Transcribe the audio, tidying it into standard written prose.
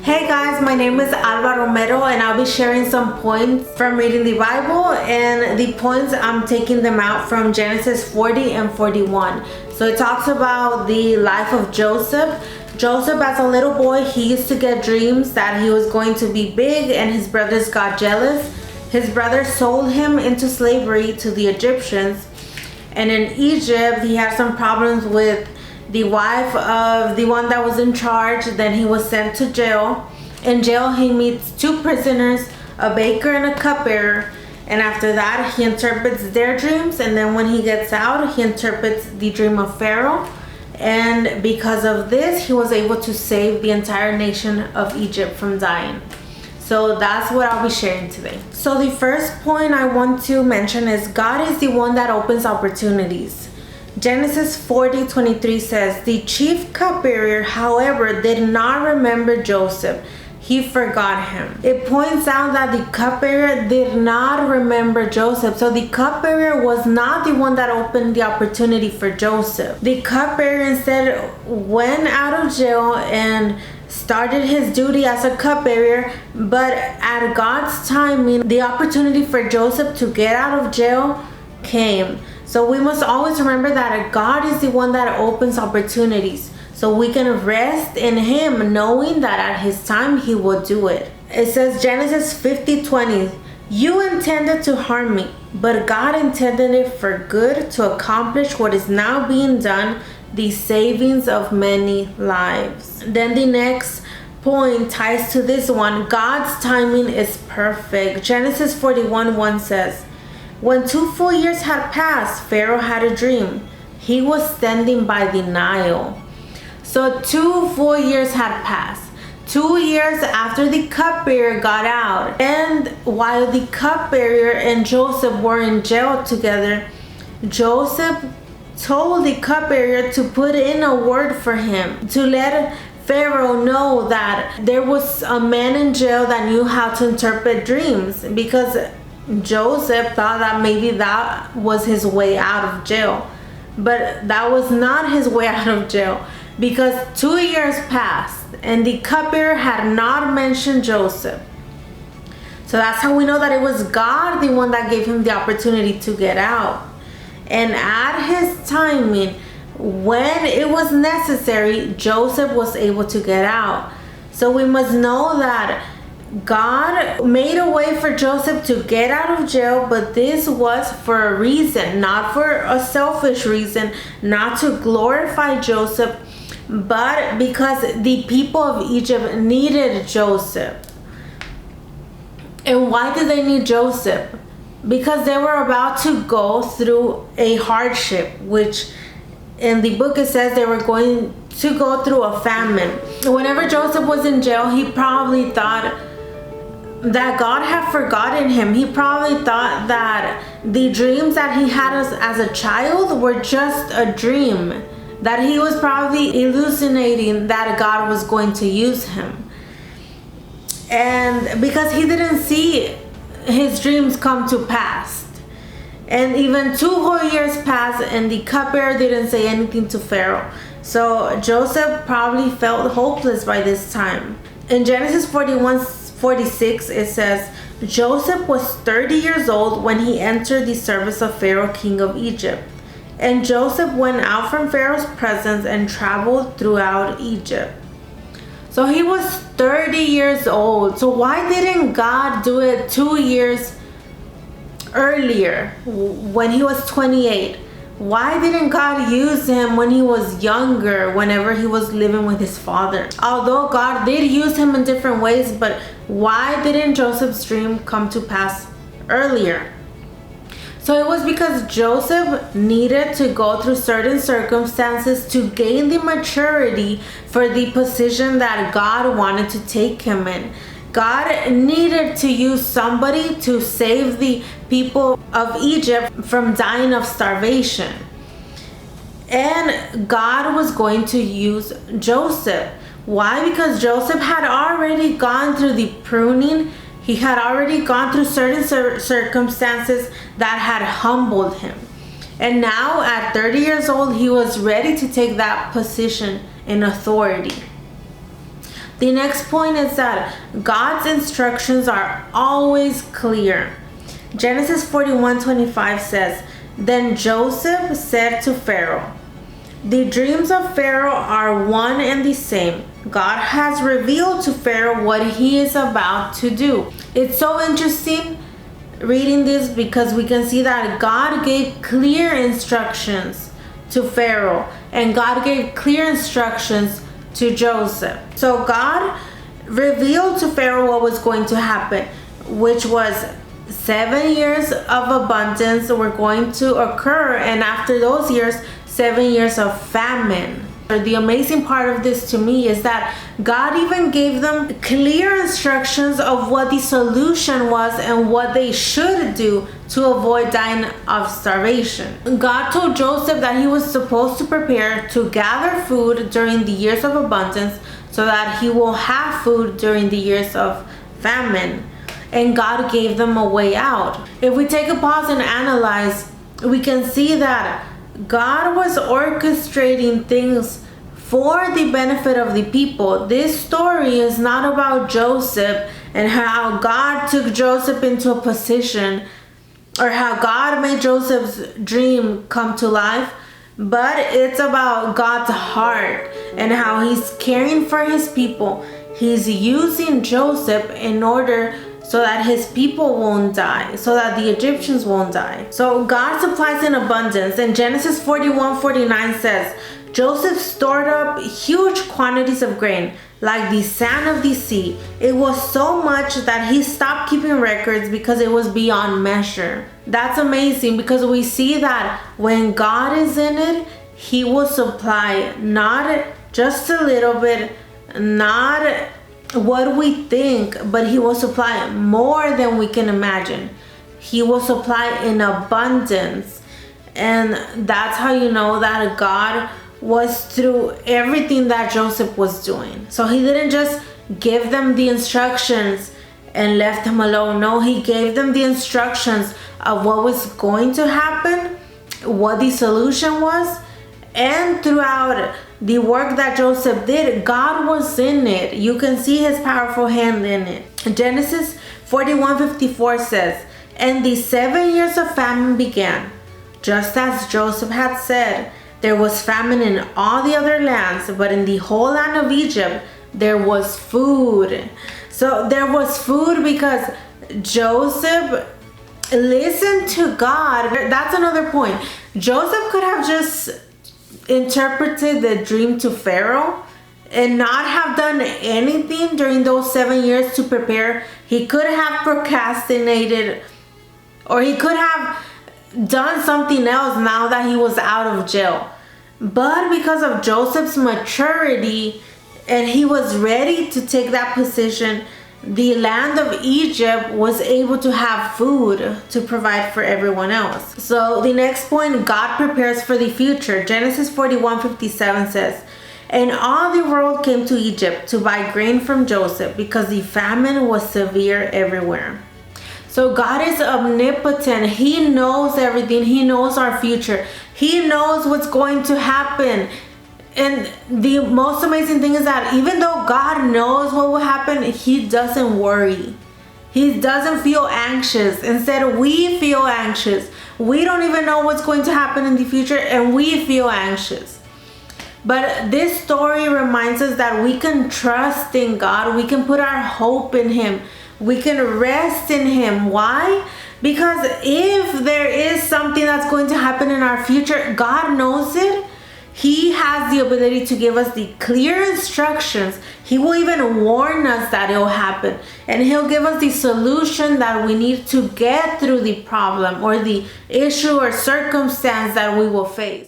Hey guys, my name is Alba Romero and I'll be sharing some points from reading the Bible, and the points I'm taking them out from Genesis 40 and 41. So it talks about the life of Joseph. Joseph, as a little boy, he used to get dreams that he was going to be big, and his brothers got jealous. His brothers sold him into slavery to the Egyptians, and in Egypt he had some problems with the wife of the one that was in charge. Then he was sent to jail. In jail he meets two prisoners, a baker and a cupbearer, and after that he interprets their dreams, and then when he gets out he interprets the dream of Pharaoh, and because of this he was able to save the entire nation of Egypt from dying. So that's what I'll be sharing today. So the first point I want to mention is God is the one that opens opportunities. Genesis 40:23 says, "The chief cupbearer, however, did not remember Joseph. He forgot him." It points out that the cupbearer did not remember Joseph. So the cupbearer was not the one that opened the opportunity for Joseph. The cupbearer instead went out of jail and started his duty as a cupbearer, but at God's timing, the opportunity for Joseph to get out of jail came. So we must always remember that God is the one that opens opportunities, so we can rest in Him, knowing that at His time He will do it. It says Genesis 50:20, "You intended to harm me, but God intended it for good, to accomplish what is now being done, the savings of many lives." Then the next point ties to this one. God's timing is perfect. Genesis 41:1 says, "When 2 full years had passed, Pharaoh had a dream. He was standing by the Nile." So 2 full years had passed. 2 years after the cupbearer got out. And while the cupbearer and Joseph were in jail together, Joseph told the cupbearer to put in a word for him, to let Pharaoh know that there was a man in jail that knew how to interpret dreams, because Joseph thought that maybe that was his way out of jail. But that was not his way out of jail, because 2 years passed and the cupbearer had not mentioned Joseph. So that's how we know that it was God, the one that gave him the opportunity to get out. And at His timing, when it was necessary, Joseph was able to get out. So we must know that God made a way for Joseph to get out of jail, but this was for a reason, not for a selfish reason, not to glorify Joseph, but because the people of Egypt needed Joseph. And why did they need Joseph? Because they were about to go through a hardship, which in the book it says they were going to go through a famine. Whenever Joseph was in jail, he probably thought that God had forgotten him. He probably thought that the dreams that he had as a child were just a dream, that he was probably hallucinating that God was going to use him. And because he didn't see his dreams come to pass. And even 2 whole years passed and the cupbearer didn't say anything to Pharaoh. So Joseph probably felt hopeless by this time. In Genesis 41:46 it says, "Joseph was 30 years old when he entered the service of Pharaoh, king of Egypt. And Joseph went out from Pharaoh's presence and traveled throughout Egypt." So he was 30 years old. So why didn't God do it 2 years earlier when he was 28? Why didn't God use him when he was younger, whenever he was living with his father? Although God did use him in different ways, but why didn't Joseph's dream come to pass earlier? So it was because Joseph needed to go through certain circumstances to gain the maturity for the position that God wanted to take him in. God needed to use somebody to save the people of Egypt from dying of starvation. And God was going to use Joseph. Why? Because Joseph had already gone through the pruning. He had already gone through certain circumstances that had humbled him. And now at 30 years old, he was ready to take that position in authority. The next point is that God's instructions are always clear. Genesis 41:25 says, "Then Joseph said to Pharaoh, 'The dreams of Pharaoh are one and the same. God has revealed to Pharaoh what he is about to do.'" It's so interesting reading this because we can see that God gave clear instructions to Pharaoh and God gave clear instructions to Joseph. So God revealed to Pharaoh what was going to happen, which was 7 years of abundance were going to occur, and after those years, 7 years of famine. The amazing part of this to me is that God even gave them clear instructions of what the solution was and what they should do to avoid dying of starvation. God told Joseph that he was supposed to prepare to gather food during the years of abundance so that he will have food during the years of famine. And God gave them a way out. If we take a pause and analyze, we can see that God was orchestrating things for the benefit of the people. This story is not about Joseph and how God took Joseph into a position or how God made Joseph's dream come to life, but it's about God's heart and how he's caring for his people. He's using Joseph in order so that his people won't die, so that the Egyptians won't die. So God supplies in abundance, and Genesis 41:49 says, "Joseph stored up huge quantities of grain, like the sand of the sea. It was so much that he stopped keeping records because it was beyond measure." That's amazing because we see that when God is in it, he will supply not just a little bit, not what we think, but he will supply more than we can imagine. He will supply in abundance. And that's how you know that God was through everything that Joseph was doing. So he didn't just give them the instructions and left them alone. No, he gave them the instructions of what was going to happen, what the solution was, and throughout the work that Joseph did, God was in it. You can see his powerful hand in it. Genesis 41:54 says, "And the 7 years of famine began, just as Joseph had said. There was famine in all the other lands, but in the whole land of Egypt, there was food." So there was food because Joseph listened to God. That's another point. Joseph could have just interpreted the dream to Pharaoh and not have done anything during those 7 years to prepare. He could have procrastinated, or he could have done something else now that he was out of jail. But because of Joseph's maturity and he was ready to take that position, the land of Egypt was able to have food to provide for everyone else. So the next point, God prepares for the future. Genesis 41:57 says, "And all the world came to Egypt to buy grain from Joseph because the famine was severe everywhere." So God is omnipotent. He knows everything. He knows our future. He knows what's going to happen. And the most amazing thing is that even though God knows what will happen, he doesn't worry. He doesn't feel anxious. Instead, we feel anxious. We don't even know what's going to happen in the future, and we feel anxious. But this story reminds us that we can trust in God. We can put our hope in him. We can rest in him. Why? Because if there is something that's going to happen in our future, God knows it. He has the ability to give us the clear instructions. He will even warn us that it will happen. And he'll give us the solution that we need to get through the problem or the issue or circumstance that we will face.